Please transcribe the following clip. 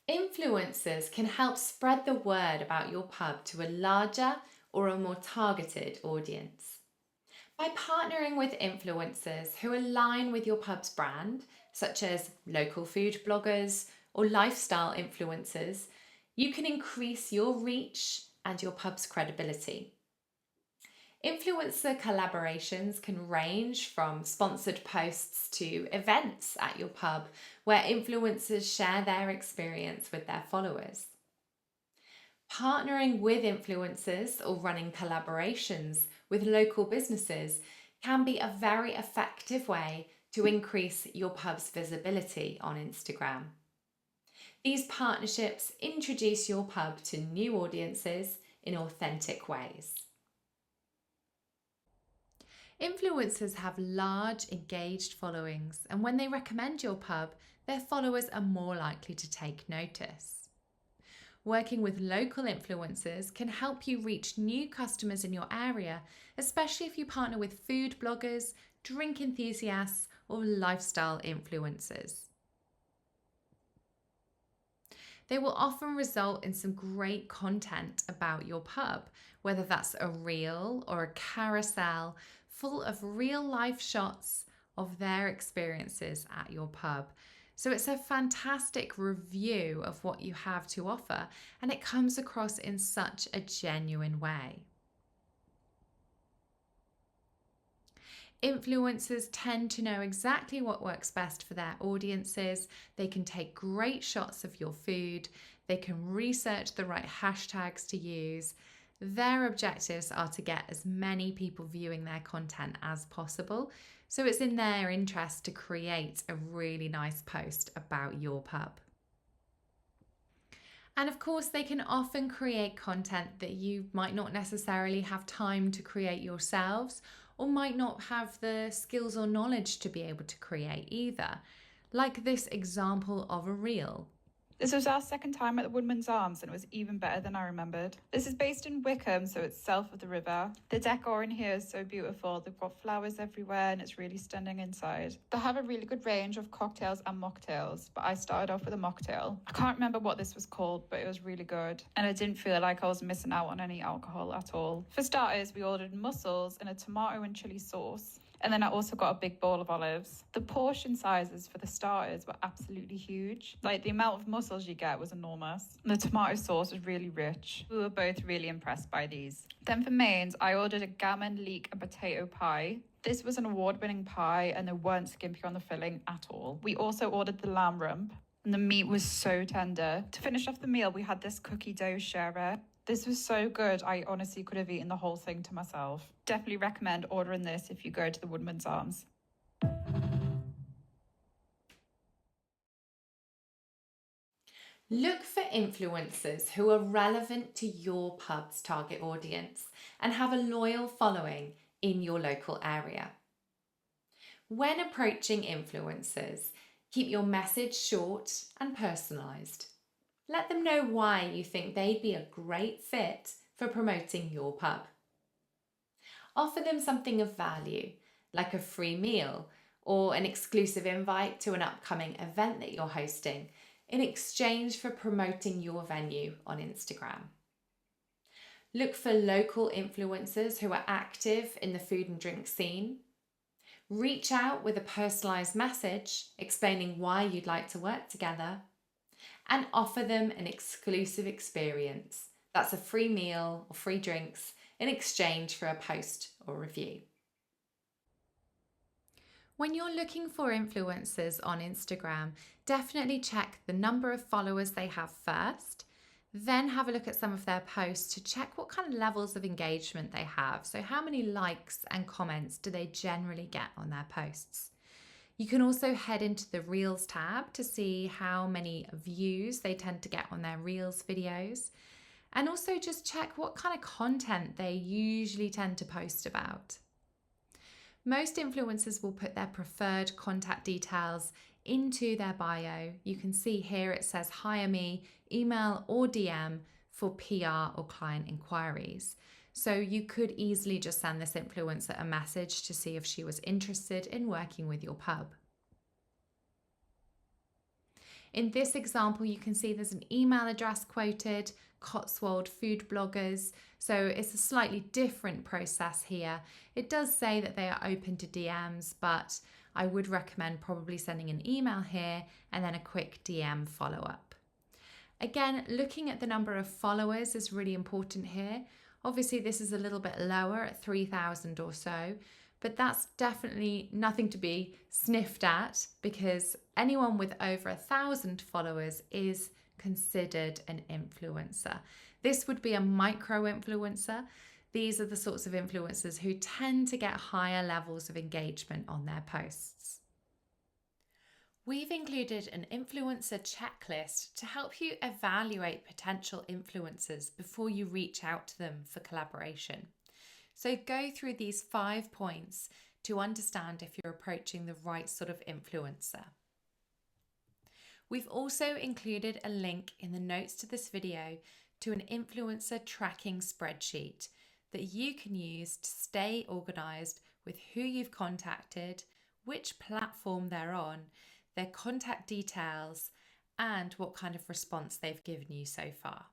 Influencers can help spread the word about your pub to a larger or a more targeted audience. By partnering with influencers who align with your pub's brand, such as local food bloggers or lifestyle influencers, you can increase your reach and your pub's credibility. Influencer collaborations can range from sponsored posts to events at your pub where influencers share their experience with their followers. Partnering with influencers or running collaborations with local businesses can be a very effective way to increase your pub's visibility on Instagram. These partnerships introduce your pub to new audiences in authentic ways. Influencers have large, engaged followings, and when they recommend your pub, their followers are more likely to take notice. Working with local influencers can help you reach new customers in your area, especially if you partner with food bloggers, drink enthusiasts, or lifestyle influencers. They will often result in some great content about your pub, whether that's a reel or a carousel full of real life shots of their experiences at your pub. So it's a fantastic review of what you have to offer, and it comes across in such a genuine way. Influencers tend to know exactly what works best for their audiences. They can take great shots of your food. They can research the right hashtags to use. Their objectives are to get as many people viewing their content as possible. So it's in their interest to create a really nice post about your pub. And of course, they can often create content that you might not necessarily have time to create yourselves, or might not have the skills or knowledge to be able to create either. Like this example of a reel. This was our second time at the Woodman's Arms and it was even better than I remembered. This is based in Wickham, so it's south of the river. The decor in here is so beautiful. They've got flowers everywhere and it's really stunning inside. They have a really good range of cocktails and mocktails, but I started off with a mocktail. I can't remember what this was called, but it was really good. And I didn't feel like I was missing out on any alcohol at all. For starters, we ordered mussels and a tomato and chili sauce. And then I also got a big bowl of olives. The portion sizes for the starters were absolutely huge. Like the amount of mussels you get was enormous. The tomato sauce was really rich. We were both really impressed by these. Then for mains, I ordered a gammon, leek and potato pie. This was an award-winning pie and they weren't skimpy on the filling at all. We also ordered the lamb rump and the meat was so tender. To finish off the meal, we had this cookie dough sherbet. This was so good, I honestly could have eaten the whole thing to myself. Definitely recommend ordering this if you go to the Woodman's Arms. Look for influencers who are relevant to your pub's target audience and have a loyal following in your local area. When approaching influencers, keep your message short and personalised. Let them know why you think they'd be a great fit for promoting your pub. Offer them something of value, like a free meal or an exclusive invite to an upcoming event that you're hosting, in exchange for promoting your venue on Instagram. Look for local influencers who are active in the food and drink scene. Reach out with a personalised message explaining why you'd like to work together, and offer them an exclusive experience. That's a free meal or free drinks in exchange for a post or review. When you're looking for influencers on Instagram, definitely check the number of followers they have first. Then have a look at some of their posts to check what kind of levels of engagement they have. So how many likes and comments do they generally get on their posts? You can also head into the Reels tab to see how many views they tend to get on their Reels videos. And also just check what kind of content they usually tend to post about. Most influencers will put their preferred contact details into their bio. You can see here it says hire me, email or DM for PR or client inquiries. So you could easily just send this influencer a message to see if she was interested in working with your pub. In this example, you can see there's an email address quoted, Cotswold Food Bloggers. So it's a slightly different process here. It does say that they are open to DMs, but I would recommend probably sending an email here and then a quick DM follow-up. Again, looking at the number of followers is really important here. Obviously, this is a little bit lower at 3,000 or so, but that's definitely nothing to be sniffed at, because anyone with over 1,000 followers is considered an influencer. This would be a micro influencer. These are the sorts of influencers who tend to get higher levels of engagement on their posts. We've included an influencer checklist to help you evaluate potential influencers before you reach out to them for collaboration. So go through these 5 points to understand if you're approaching the right sort of influencer. We've also included a link in the notes to this video to an influencer tracking spreadsheet that you can use to stay organised with who you've contacted, which platform they're on, their contact details, and what kind of response they've given you so far.